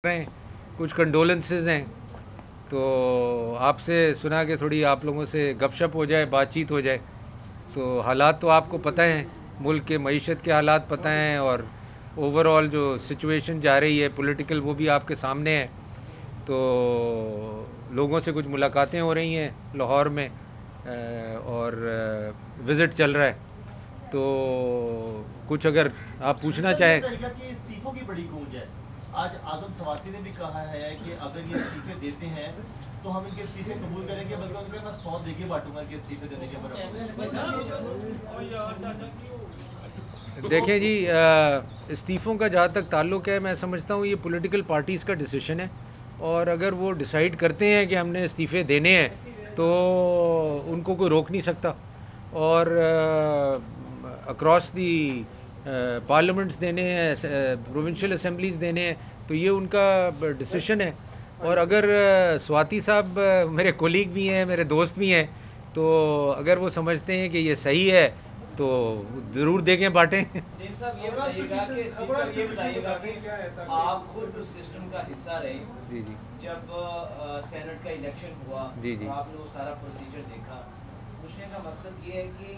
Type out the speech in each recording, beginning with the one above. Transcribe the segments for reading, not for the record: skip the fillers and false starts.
रहे हैं, कुछ कंडोलेंसेस हैं, तो आपसे सुना कि थोड़ी आप लोगों से गपशप हो जाए, बातचीत हो जाए। तो हालात तो आपको पता है, मुल्क के मईशत के हालात पता हैं, और ओवरऑल जो सिचुएशन जा रही है पॉलिटिकल, वो भी आपके सामने है। तो लोगों से कुछ मुलाकातें हो रही हैं लाहौर में, और विज़िट चल रहा है। तो कुछ अगर आप पूछना चाहें। कि इस्तीफों की बड़ी गूंज है। आज आजम सवाती ने भी कहा है कि अगर ये इस्तीफे देते हैं तो हम इनके इस्तीफे कबूल करेंगे, बल्कि उनके मैं 100 देके बांटूंगा इनके इस्तीफे देने के बराबर। देखें जी, इस्तीफ़ों का जहाँ तक ताल्लुक़ है, मैं समझता हूँ ये पॉलिटिकल पार्टीज़ का डिसीजन है, और अगर वो डिसाइड करते हैं कि हमने इस्तीफ़े देने हैं तो उनको कोई रोक नहीं सकता। और अक्रॉस दी पार्लियामेंट्स देने हैं, प्रोविंशियल असेंबलीज़ देने हैं, तो ये उनका डिसीजन है। और अगर स्वाति साहब मेरे कोलीग भी हैं, मेरे दोस्त भी हैं, तो अगर वो समझते हैं कि ये सही है तो ज़रूर देंगे, बांटें। साहब ये बताइएगा कि आप खुद उस सिस्टम का हिस्सा रहे। जी जी। जब सेनेट का इलेक्शन हुआ, जी जी। तो आपने वो सारा प्रोसीजर देखा। पूछने का मकसद ये है कि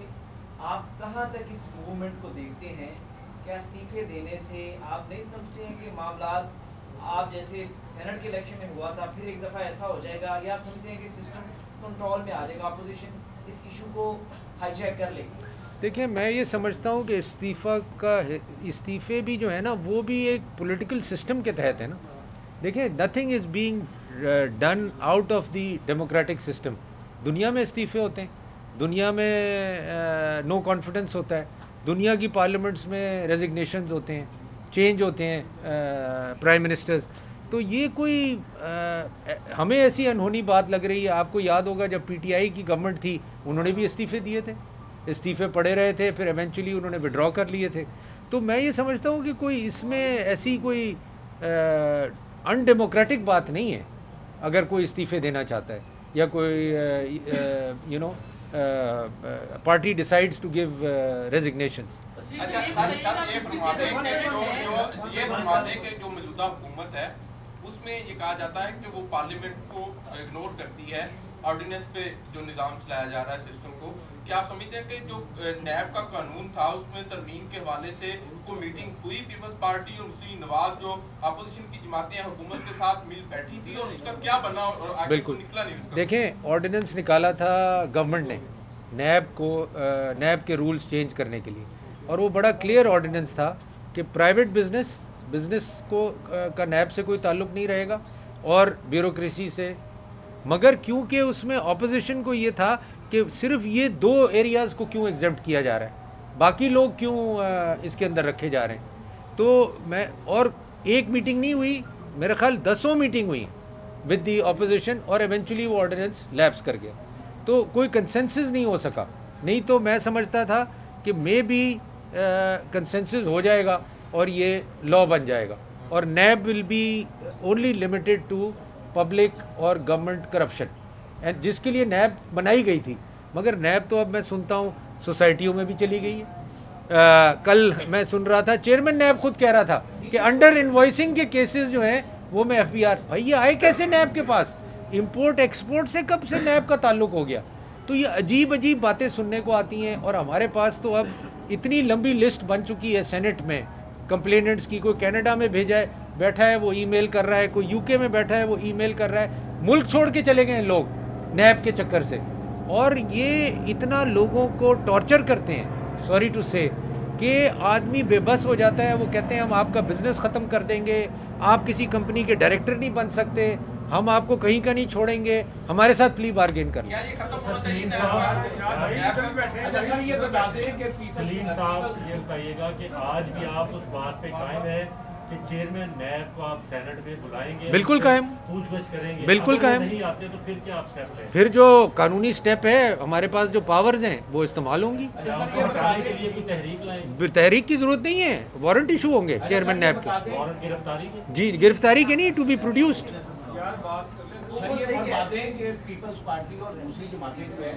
आप कहाँ तक इस मूवमेंट को देखते हैं? क्या इस्तीफे देने से आप नहीं समझते हैं कि मामला आप जैसे सेनेट के इलेक्शन में हुआ था, फिर एक दफ़ा ऐसा हो जाएगा, या आप समझते हैं कि सिस्टम कंट्रोल में आ जाएगा, अपोजिशन इस इशू को हाईजैक कर लेगी? देखिए, मैं ये समझता हूँ कि इस्तीफ़े भी जो है ना, वो भी एक पॉलिटिकल सिस्टम के तहत है ना। देखिए, nothing is being done out of the democratic system. दुनिया में इस्तीफ़े होते हैं, दुनिया में नो कॉन्फिडेंस होता है, दुनिया की पार्लियामेंट्स में रेजिग्नेशंस होते हैं, चेंज होते हैं प्राइम मिनिस्टर्स। तो ये कोई हमें ऐसी अनहोनी बात लग रही है। आपको याद होगा जब पीटीआई की गवर्नमेंट थी, उन्होंने भी इस्तीफ़े दिए थे, इस्तीफे पड़े रहे थे, फिर इवेंचुअली उन्होंने विड्रॉ कर लिए थे। तो मैं ये समझता हूँ कि कोई इसमें ऐसी कोई अनडेमोक्रेटिक बात नहीं है। अगर कोई इस्तीफे देना चाहता है, या कोई party decides to give resignations. अच्छा सर, ये फरमा दें कि जो मौजूदा हुकूमत है उसमें ये कहा जाता है कि वो पार्लियामेंट को इग्नोर करती है, ऑर्डिनेंस पे जो निज़ाम चलाया जा रहा है सिस्टम को। क्या आप समझते हैं कि जो नैब का कानून था उसमें तरमीम के हवाले से कोई मीटिंग हुई, पीपल्स पार्टी और मुस्लिम नवाज जो अपोजिशन की जमातें हुकूमत के साथ मिल बैठी थी, और उसका क्या बना और आगे बिल्कुल निकला नहीं उसका? देखें, ऑर्डिनेंस निकाला था गवर्नमेंट ने नैब के रूल्स चेंज करने के लिए, और वो बड़ा क्लियर ऑर्डिनेंस था कि प्राइवेट बिजनेस को का नैब से कोई ताल्लुक नहीं रहेगा, और ब्यूरोक्रेसी से। मगर क्योंकि उसमें ऑपोजिशन को ये था कि सिर्फ ये 2 एरियाज़ को क्यों एग्जेम्प्ट किया जा रहा है, बाकी लोग क्यों इसके अंदर रखे जा रहे हैं। तो मैं, और एक मीटिंग नहीं हुई, मेरे ख्याल 10 मीटिंग हुई विद दी ऑपोजिशन, और एवेंचुअली वो ऑर्डिनेंस लैप्स कर गया। तो कोई कंसेंसस नहीं हो सका। नहीं तो मैं समझता था कि मे बी कंसेंसस हो जाएगा और ये लॉ बन जाएगा, और NAB will be only limited to public और गवर्नमेंट करप्शन, एंड जिसके लिए नैब बनाई गई थी। मगर नैब तो अब मैं सुनता हूँ सोसाइटियों में भी चली गई है। कल मैं सुन रहा था, चेयरमैन नैब खुद कह रहा था कि अंडर इनवॉइसिंग के केसेस जो हैं वो में एफबीआर। भाई ये आए कैसे नैब के पास? इंपोर्ट एक्सपोर्ट से कब से नैब का ताल्लुक हो गया? तो ये अजीब अजीब बातें सुनने को आती हैं। और हमारे पास तो अब इतनी लंबी लिस्ट बन चुकी है सेनेट में कंप्लेनेंट्स की। कोई कनाडा में बैठा है वो ईमेल कर रहा है, कोई यूके में बैठा है वो ईमेल कर रहा है। मुल्क छोड़ के चले गए लोग नैब के चक्कर से, और ये इतना लोगों को टॉर्चर करते हैं, सॉरी टू से, कि आदमी बेबस हो जाता है। वो कहते हैं हम आपका बिजनेस ख़त्म कर देंगे, आप किसी कंपनी के डायरेक्टर नहीं बन सकते, हम आपको कहीं का नहीं छोड़ेंगे, हमारे साथ प्ली बार्गेन कर। क्या ये खत्म होना चाहिए? अच्छा सर, ये बता दें कि सलीम साहब ये बताइएगा कि आज भी आप उस बात पे कायम है कि चेयरमैन नैब को आप सेनेट में बुलाएंगे? बिल्कुल कायम, पूछगछ करेंगे? बिल्कुल कायम। नहीं आते तो फिर क्या आप स्टेप लें? फिर जो कानूनी स्टेप है, हमारे पास जो पावर्स हैं वो इस्तेमाल होंगी। हटाने के लिए कोई तहरीक लाएं? तहरीक की जरूरत नहीं है, वारंट इशू होंगे चेयरमैन नैब के। वारंट गिरफ्तारी के? जी, गिरफ्तारी के नहीं, टू बी प्रोड्यूस्ड। सर ये फरमा दें कि पीपल्स पार्टी और दूसरी जमातें जो है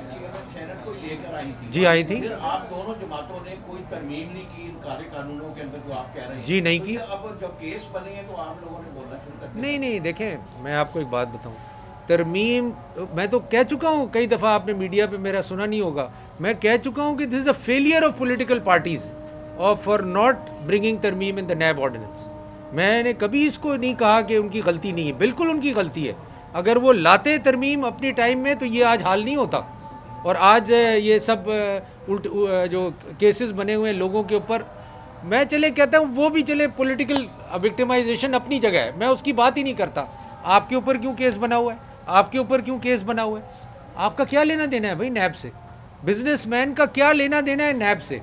सेनेट को लेकर आई थी। जी आई थी। फिर आप दोनों जमातों ने कोई तरमीम नहीं की इन काले कानूनों के अंदर जो आप कह रहे हैं। जी नहीं तो की। अब जब केस बने हैं तो आप लोगों ने बोलना शुरू कर दिया। नहीं देखें, मैं आपको एक बात बताऊं, तरमीम मैं तो कह चुका हूं, कई दफा आपने मीडिया पे मेरा सुना नहीं होगा, मैं कह चुका हूं कि this is a failure of political parties और फॉर नॉट ब्रिंगिंग तरमीम इन द नैब ऑर्डिनेंस। मैंने कभी इसको नहीं कहा कि उनकी गलती नहीं है, बिल्कुल उनकी गलती है। अगर वो लाते तरमीम अपनी टाइम में तो ये आज हाल नहीं होता, और आज ये सब जो केसेस बने हुए हैं लोगों के ऊपर, मैं चले कहता हूं वो भी चले पॉलिटिकल विक्टिमाइजेशन अपनी जगह है, मैं उसकी बात ही नहीं करता। आपके ऊपर क्यों केस बना हुआ है, आपके ऊपर क्यों केस बना हुआ है, आपका क्या लेना देना है भाई नैब से? बिजनेसमैन का क्या लेना देना है नैब से?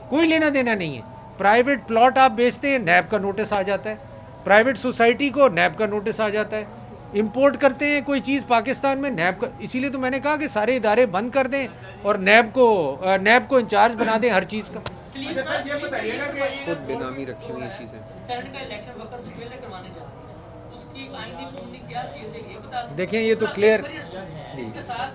कोई लेना देना नहीं है। प्राइवेट प्लॉट आप बेचते हैं, नैब का नोटिस आ जाता है, प्राइवेट सोसाइटी को नैब का नोटिस आ जाता है, इंपोर्ट करते हैं कोई चीज पाकिस्तान में, नैब का। इसीलिए तो मैंने कहा कि सारे इदारे बंद कर दें और नैब को इंचार्ज बना दें हर चीज का। सर ये बताइएगा कि खुद बेनामी रखी हुई चीजें। सेनेट का इलेक्शन वक्त से पहले करवाने जा रहे हैं, उसकी आईनी कानूनी क्या चीज है ये बता दें। देखें ये तो क्लियर, इसके साथ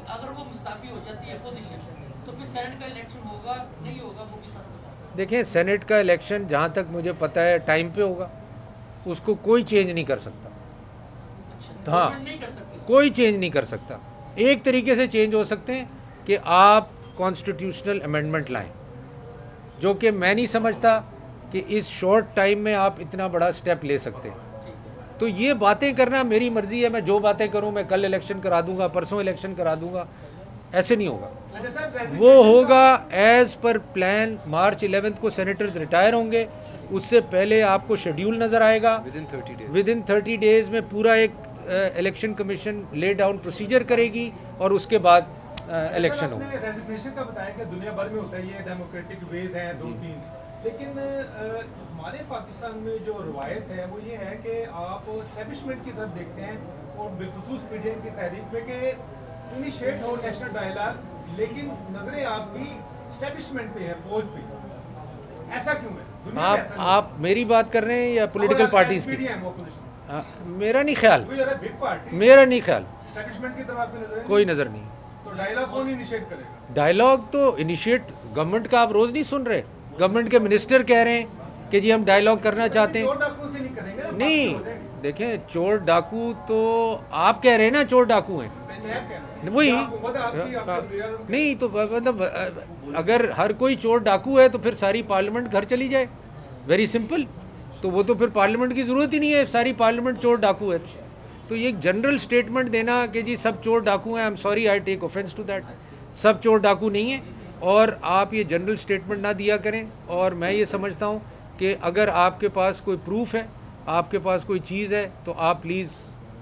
अगर वो मुस्ताफी हो जाती है पोजीशन तो फिर सेनेट का इलेक्शन होगा नहीं होगा वो भी सब बता दें। देखें सेनेट का इलेक्शन जहां तक मुझे पता है टाइम पे होगा, उसको कोई चेंज नहीं कर सकता। हाँ, नहीं कर सकते, कोई चेंज नहीं कर सकता। एक तरीके से चेंज हो सकते हैं कि आप कॉन्स्टिट्यूशनल अमेंडमेंट लाएं, जो कि मैं नहीं समझता कि इस शॉर्ट टाइम में आप इतना बड़ा स्टेप ले सकते हैं। तो ये बातें करना मेरी मर्जी है, मैं जो बातें करूं, मैं कल इलेक्शन करा दूंगा, परसों इलेक्शन करा दूंगा, ऐसे नहीं होगा। वो होगा एज पर प्लान। मार्च 11 को सेनेटर्स रिटायर होंगे, उससे पहले आपको शेड्यूल नजर आएगा। विद इन 30 डेज में पूरा एक election commission lay down procedure करेगी और उसके बाद इलेक्शन होगा। रेजिग्नेशन का बताया कि दुनिया भर में होता है, ये डेमोक्रेटिक वेज हैं 2-3, लेकिन हमारे पाकिस्तान में जो रवायत है वो ये है कि आप एस्टेब्लिशमेंट की तरफ देखते हैं और बिलखुसूस मीडिया की तहरीक में कि इनिशिएट हो नेशनल डायलॉग, लेकिन नजरें आपकी एस्टेब्लिशमेंट पे है, फौज पे। ऐसा क्यों है? आप मेरी बात कर रहे हैं या पॉलिटिकल पार्टीज की? मेरा नहीं ख्याल, मेरा नहीं ख्याल, एस्टेब्लिशमेंट की तरफ आपकी नजर कोई नजर नहीं। तो डायलॉग कौन इनिशिएट करेगा? डायलॉग तो इनिशिएट गवर्नमेंट का आप रोज नहीं सुन रहे, गवर्नमेंट के मिनिस्टर कह रहे हैं कि जी हम डायलॉग करना चाहते हैं। चोर डाकू से नहीं करेंगे नहीं, देखें चोर डाकू तो आप कह रहे हैं ना, चोर डाकू हैं वही नहीं तो मतलब अगर हर कोई चोर डाकू है तो फिर सारी पार्लियामेंट घर चली जाए, वेरी सिंपल। तो वो तो फिर पार्लियामेंट की जरूरत ही नहीं है, सारी पार्लियामेंट चोर डाकू है। तो ये एक जनरल स्टेटमेंट देना कि जी सब चोर डाकू हैं, I am sorry, I take offence to that. सब चोर डाकू नहीं है, और आप ये जनरल स्टेटमेंट ना दिया करें। और मैं ये समझता हूं कि अगर आपके पास कोई प्रूफ है, आपके पास कोई चीज़ है, तो आप प्लीज़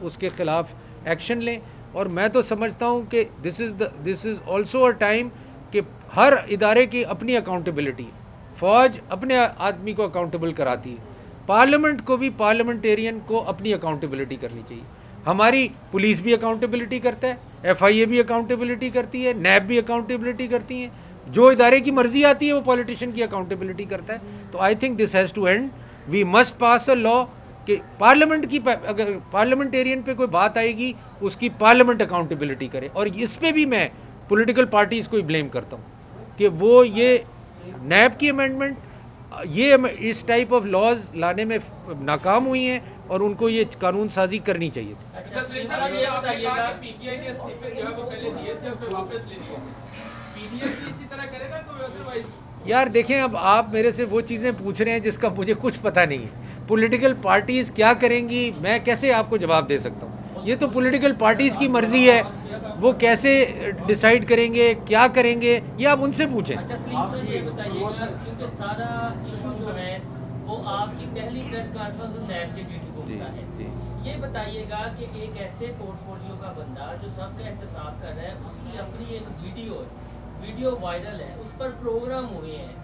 उसके खिलाफ एक्शन लें। और मैं तो समझता हूं कि this is also a time कि हर इदारे की अपनी अकाउंटेबिलिटी है। फौज अपने आदमी को अकाउंटेबल कराती है, पार्लियामेंट को भी, पार्लियामेंटेरियन को अपनी अकाउंटेबिलिटी करनी चाहिए। हमारी पुलिस भी अकाउंटेबिलिटी करता है, FIA भी अकाउंटेबिलिटी करती है, नैब भी अकाउंटेबिलिटी करती है। जो इदारे की मर्जी आती है वो पॉलिटिशियन की अकाउंटेबिलिटी करता है। तो I think this has to end. We must pass a law कि पार्लियामेंट की, अगर पार्लियामेंटेरियन पे कोई बात आएगी उसकी पार्लियामेंट अकाउंटेबिलिटी करे। और इस पे भी मैं पॉलिटिकल पार्टीज को ही ब्लेम करता हूं कि वो ये नैब की अमेंडमेंट, ये इस टाइप ऑफ लॉज लाने में नाकाम हुई हैं और उनको ये कानून साजी करनी चाहिए थी। यार देखें, अब आप मेरे से वो चीजें पूछ रहे हैं जिसका मुझे कुछ पता नहीं है। पॉलिटिकल पार्टीज क्या करेंगी मैं कैसे आपको जवाब दे सकता हूँ? ये तो पॉलिटिकल पार्टीज की मर्जी है, वो कैसे डिसाइड करेंगे, क्या करेंगे, ये आप उनसे पूछें। अच्छा सलीम सर ये बताइएगा, क्योंकि सारा इशू जो है वो आपकी पहली प्रेस कॉन्फ्रेंस नैब के बीच घूमता है, ये बताइएगा कि एक ऐसे पोर्टफोलियो का बंदा जो सबका एहतसाब कर रहा है, उसकी अपनी एक वीडियो वायरल है, उस पर प्रोग्राम हुए हैं,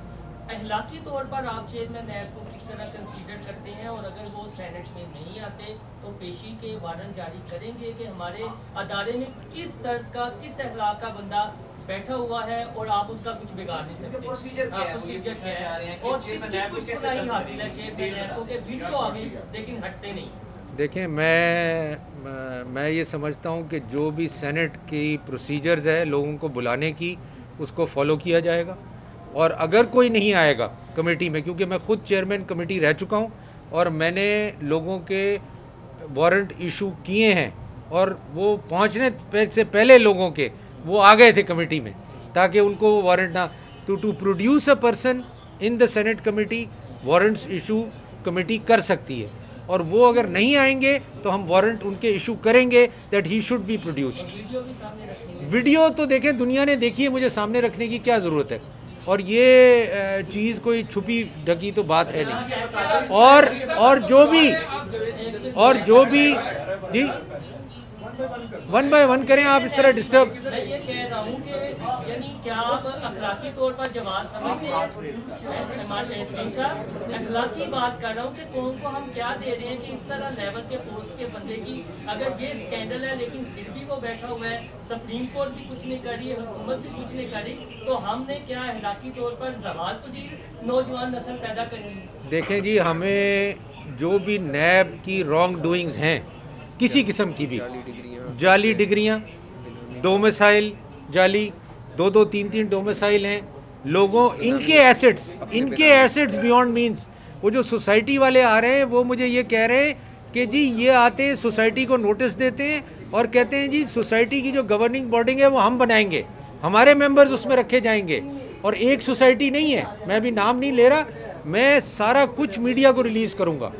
अखलाकी तौर पर आप चेयरमैन नैब को किस तरह कंसीडर करते हैं? और अगर वो सेनेट में नहीं आते तो पेशी के वारंट जारी करेंगे कि हमारे अदारे में किस तर्ज का, किस अखलाक का बंदा बैठा हुआ है और आप उसका कुछ बिगाड़ नहीं सकते? प्रोसीजर क्या है? प्रोसीजर क्या है और किसकी कुछ भलाई हासिल है चेयरमैन नैब को कि वीडियो आ गई लेकिन हटते नहीं? देखें, मैं ये समझता हूँ कि जो भी सेनेट की प्रोसीजर्स है लोगों को बुलाने की, उसको फॉलो किया जाएगा। और अगर कोई नहीं आएगा कमेटी में, क्योंकि मैं खुद चेयरमैन कमेटी रह चुका हूँ और मैंने लोगों के वारंट इशू किए हैं, और वो पहुँचने से पहले लोगों के वो आ गए थे कमेटी में, ताकि उनको वारंट ना to produce a person in the senate committee, warrants issue committee कर सकती है। और वो अगर नहीं आएंगे तो हम वारंट उनके इशू करेंगे that he should be produced. Video तो देखें, दुनिया ने देखी है, मुझे सामने रखने की क्या जरूरत है। और ये चीज कोई छुपी ढकी तो बात है नहीं। और जो भी जी वन बाय वन करें, आप इस तरह डिस्टर्ब। मैं ये कह रहा हूँ कि यानी क्या आप अखलाकी तौर पर जवाब समझते हैं? अखलाकी बात कर रहा हूँ कि कौन को हम क्या दे रहे हैं कि इस तरह लेवल के पोस्ट के बंदे की अगर ये स्कैंडल है लेकिन फिर भी वो बैठा हुआ है, सुप्रीम कोर्ट भी कुछ नहीं कर रही है, हुकूमत भी कुछ नहीं कर रही, तो हमने क्या अखलाकी तौर पर जवाल पजीर नौजवान नस्ल पैदा करनी है? देखें जी, हमें जो भी नैब की रॉन्ग डूइंग्स हैं किसी किस्म की भी, जाली डिग्रियां, डोमिसाइल जाली, 2-2, 3-3 डोमिसाइल हैं लोगों, इनके एसेट्स बियॉन्ड मींस। वो जो सोसाइटी वाले आ रहे हैं वो मुझे ये कह रहे हैं कि जी ये आते हैं, सोसाइटी को नोटिस देते हैं और कहते हैं जी सोसाइटी की जो गवर्निंग बॉडी है वो हम बनाएंगे, हमारे मेंबर्स उसमें रखे जाएंगे। और एक सोसाइटी नहीं है, मैं भी नाम नहीं ले रहा, मैं सारा कुछ मीडिया को रिलीज करूंगा।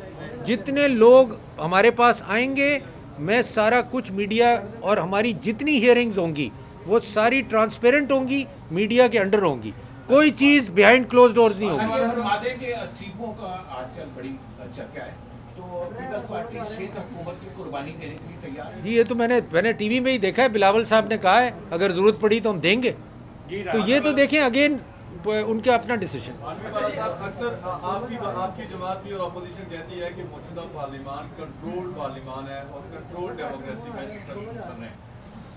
जितने लोग हमारे पास आएंगे मैं सारा कुछ मीडिया, और हमारी जितनी हियरिंग्स होंगी वो सारी ट्रांसपेरेंट होंगी, मीडिया के अंडर होंगी, कोई चीज बिहाइंड क्लोज डोर्स नहीं होगी। वादे के इस्तीफों का आजकल बड़ी चर्चा है, तो पीपल्स पार्टी क्षेत्र हुकूमत की कुर्बानी देने के लिए तैयार है? जी ये तो मैंने टीवी में ही देखा है, बिलावल साहब ने कहा है अगर जरूरत पड़ी तो हम देंगे। तो ये तो देखें अगेन उनके अपना डिसीजन। अक्सर आपकी जमात भी और अपोजिशन कहती है कि मौजूदा पार्लियामान कंट्रोल्ड पार्लियामान है और कंट्रोल्ड डेमोक्रेसी में चल रहे हैं।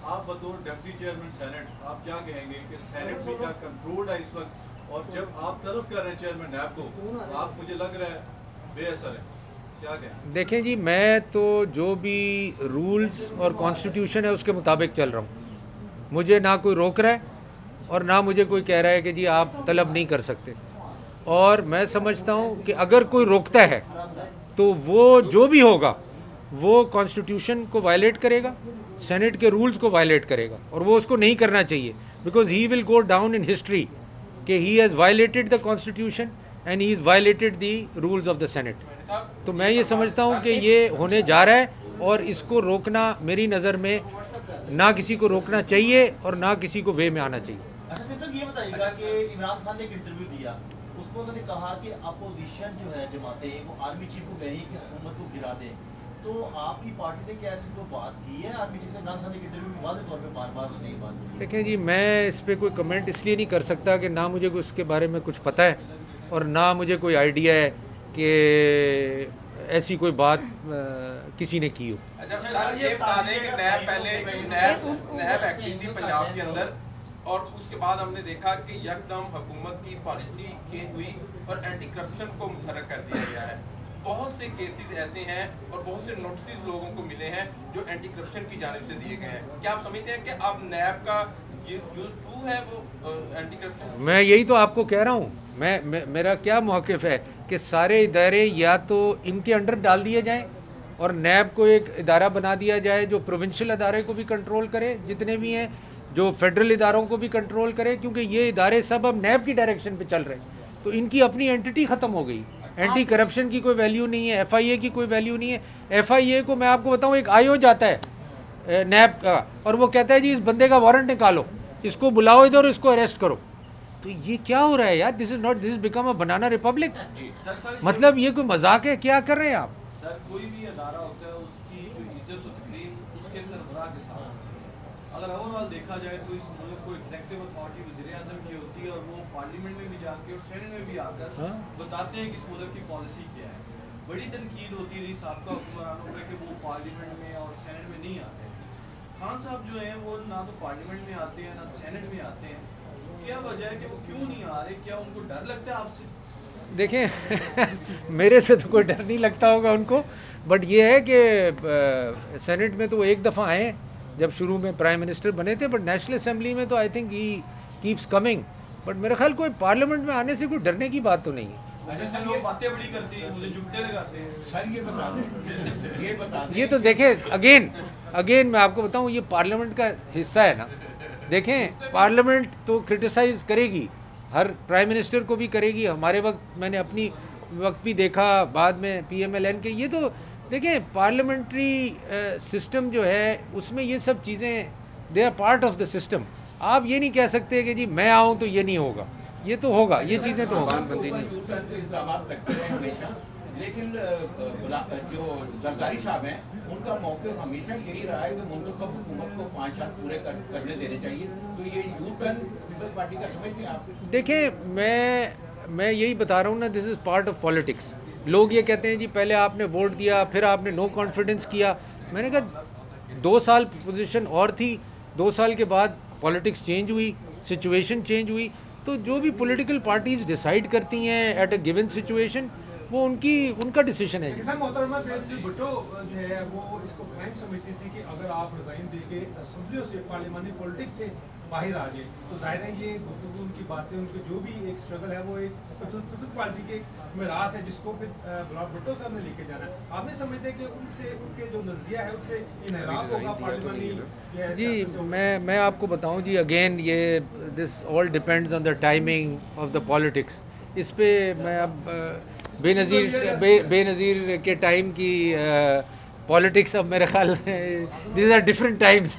आप बतौर डिप्टी चेयरमैन सेनेट आप क्या कहेंगे कि सेनेट भी क्या कंट्रोल्ड है इस वक्त, और जब आप तलब कर रहे हैं चेयरमैन नैब को, आप मुझे लग रहा है बेअसर है, क्या कहें? देखें जी, मैं तो जो भी रूल्स और कॉन्स्टिट्यूशन है उसके मुताबिक चल रहा हूँ। मुझे ना कोई रोक रहा है और ना मुझे कोई कह रहा है कि जी आप तलब नहीं कर सकते। और मैं समझता हूं कि अगर कोई रोकता है तो वो जो भी होगा वो कॉन्स्टिट्यूशन को वायलेट करेगा, सेनेट के रूल्स को वायलेट करेगा, और वो उसको नहीं करना चाहिए, because he will go down in history कि he has violated the constitution and he is violated the rules of the senate. तो मैं ये समझता हूं कि ये होने जा रहा है और इसको रोकना मेरी नज़र में ना किसी को रोकना चाहिए और ना किसी को वे में आना चाहिए। अच्छा सिर्फ ये बताइएगा कि इमरान खान ने एक इंटरव्यू दिया, उसमें उन्होंने कहा कि अपोजिशन जो है जमातें वो आर्मी चीफ को कह रही कि हुकूमत को गिरा दें, तो आपकी पार्टी ने क्या ऐसी कोई बात की है आर्मी चीफ से? इमरान खान ने इंटरव्यू में वाज़ेह तौर पे बार-बार तो नहीं बात की। देखें जी, मैं इस पर कोई कमेंट इसलिए नहीं कर सकता कि ना मुझे उसके बारे में कुछ पता है और ना मुझे कोई आइडिया है कि ऐसी कोई बात किसी ने की हो। अच्छा सर, ये बता दें कि नैब एक्टिव थी पंजाब के अंदर, और उसके बाद हमने देखा कि यकदम हुकूमत की पॉलिसी चेंज हुई और एंटी करप्शन को मुतहर्रिक कर दिया गया है। बहुत से केसेस ऐसे हैं और बहुत से नोटिस लोगों को मिले हैं जो एंटी करप्शन की जानिब से दिए गए हैं। क्या आप समझते हैं कि अब नैब का यूज टू है वो एंटी करप्शन? मैं यही तो आपको कह रहा हूँ, मेरा क्या मौक़िफ़ है कि सारे इदारे या तो इनके अंडर डाल दिए जाएं और नैब को एक इदारा बना दिया जाए जो प्रोविंशियल इदारे को भी कंट्रोल करे, जितने भी हैं, जो फेडरल इदारों को भी कंट्रोल करे, क्योंकि ये इदारे सब अब नैब की डायरेक्शन पे चल रहे हैं। तो इनकी अपनी एंटिटी खत्म हो गई, एंटी करप्शन की कोई वैल्यू नहीं है, FIA की कोई वैल्यू नहीं है। FIA को मैं आपको बताऊं, एक आयोग जाता है नैब का और वो कहता है जी इस बंदे का वारंट निकालो, इसको बुलाओ इधर और इसको अरेस्ट करो। तो ये क्या हो रहा है यार? This is become a banana Republic. मतलब ये कोई मजाक है? क्या कर रहे हैं आप? सर कोई भी अदारा होता है उसकी जो इज्जत और तकरीम उसके सरबराह के साथ होती है। अगर ओवरऑल देखा जाए तो इस मुल्क को एग्जीक्यूटिव अथॉरिटी वज़ीर आज़म की होती है और वो पार्लियामेंट में भी जाके और सेनेट में भी आकर बताते हैं कि इस मुल्क की पॉलिसी क्या है। बड़ी तनकीद होती रही साबका हुक्मरानों पर कि वो पार्लियामेंट में और सेनेट में नहीं आते। खान साहब जो हैं वो ना तो पार्लियामेंट में आते हैं ना सेनेट में आते हैं, क्या वजह है कि वो क्यों नहीं आ रहे? क्या उनको डर लगता है आपसे? देखें मेरे से तो कोई डर नहीं लगता होगा उनको, बट ये है कि सेनेट में तो वो एक दफ़ा आए जब शुरू में प्राइम मिनिस्टर बने थे, बट नेशनल असेंबली में तो I think he keeps coming. But मेरा ख्याल कोई पार्लियामेंट में आने से कोई डरने की बात तो नहीं है। अच्छा सर, लोग बातें बड़ी करते हैं, मुझे जुमटे लगाते हैं। सर ये बता दें ये तो देखें अगेन मैं आपको बताऊं, ये पार्लियामेंट का हिस्सा है ना। देखें पार्लियामेंट तो क्रिटिसाइज करेगी, हर प्राइम मिनिस्टर को भी करेगी। हमारे वक्त मैंने अपनी वक्त भी देखा, बाद में PMLN के, ये तो देखें पार्लियामेंट्री सिस्टम जो है उसमें ये सब चीज़ें they are part of the system. आप ये नहीं कह सकते कि जी मैं आऊं तो ये नहीं होगा, ये तो होगा, ये चीज़ें तो होगा। लेकिन जो जरदारी साहब हैं उनका मौके हमेशा यही रहा है कि मुंतखब हुकूमत को 5 साल पूरे करने देने चाहिए। तो ये यूथ टर्न पीपल्स पार्टी का समझते हैं आप? देखें मैं यही बता रहा हूँ ना, this is part of politics. लोग ये कहते हैं जी पहले आपने वोट दिया, फिर आपने नो कॉन्फिडेंस किया। मैंने कहा 2 साल पोजीशन और थी, 2 साल के बाद पॉलिटिक्स चेंज हुई, सिचुएशन चेंज हुई। तो जो भी पॉलिटिकल पार्टीज डिसाइड करती हैं एट अ गिवन सिचुएशन, वो उनका डिसीजन है। सर मोहतरमा भुट्टो जो है वो इसको क्राइम समझती थी कि अगर आप रिजाइन देके असेंबलियों से, पार्लियामानी पॉलिटिक्स से बाहर आ गए तो जाहिर है ये गुफ्तगू, उनकी बातें, उनके जो भी एक स्ट्रगल है वो एक पीपल्स पार्टी के मिरास है जिसको फिर भुट्टो साहब ने लेके जाना है। आप नहीं समझते कि उनसे, उनके जो नजरिया है उससे इनहराफ होगा पार्लियामानी? जी मैं आपको बताऊं जी, अगेन ये this all depends on the timing of the politics. इस पे मैं अब बेनज़ीर के टाइम की पॉलिटिक्स अब मेरे ख्याल दीज आर डिफरेंट टाइम्स।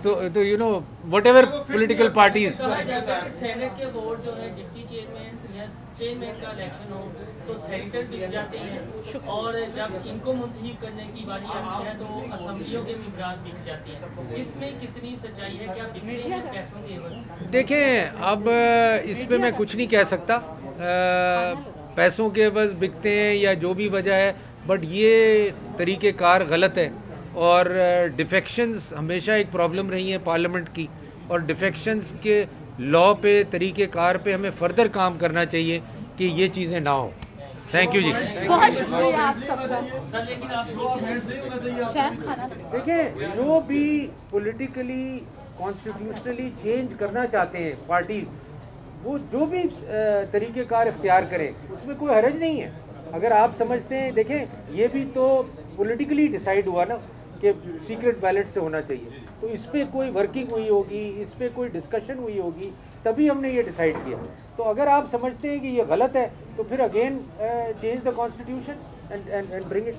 तो you know what ever political parties. Senate के वोट जो है डिप्टी चेयरमैन या चेयरमैन का इलेक्शन हो तो सेनेटर बिक जाते हैं, और जब इनको मुंतखब करने की बारी आती है तो असेंबलियों के मेंबरान बिक जाते हैं। इसमें कितनी सच्चाई है? क्या बिकते हैं पैसों के एवज? देखें अब इस पे मैं कुछ नहीं कह सकता, पैसों के बस बिकते हैं या जो भी वजह है, बट ये तरीक़ेकार गलत है। और डिफेक्शंस हमेशा एक प्रॉब्लम रही है पार्लियामेंट की, और डिफेक्शंस के लॉ पे, तरीक़ेकार पे हमें फर्दर काम करना चाहिए कि ये चीज़ें ना हो। थैंक यू जी। बहुत शुक्रिया आप सबका। सर लेकिन आप देखिए जो भी पॉलिटिकली कॉन्स्टिट्यूशनली चेंज करना चाहते हैं पार्टीज, वो जो भी तरीक़ेकार इख्तियार करें, उसमें कोई हरज नहीं है। अगर आप समझते हैं, देखें ये भी तो पॉलिटिकली डिसाइड हुआ ना कि सीक्रेट बैलेट से होना चाहिए, तो इस पर कोई वर्किंग हुई होगी, इस पर कोई डिस्कशन हुई होगी, तभी हमने ये डिसाइड किया। तो अगर आप समझते हैं कि ये गलत है तो फिर again change the constitution and bring it.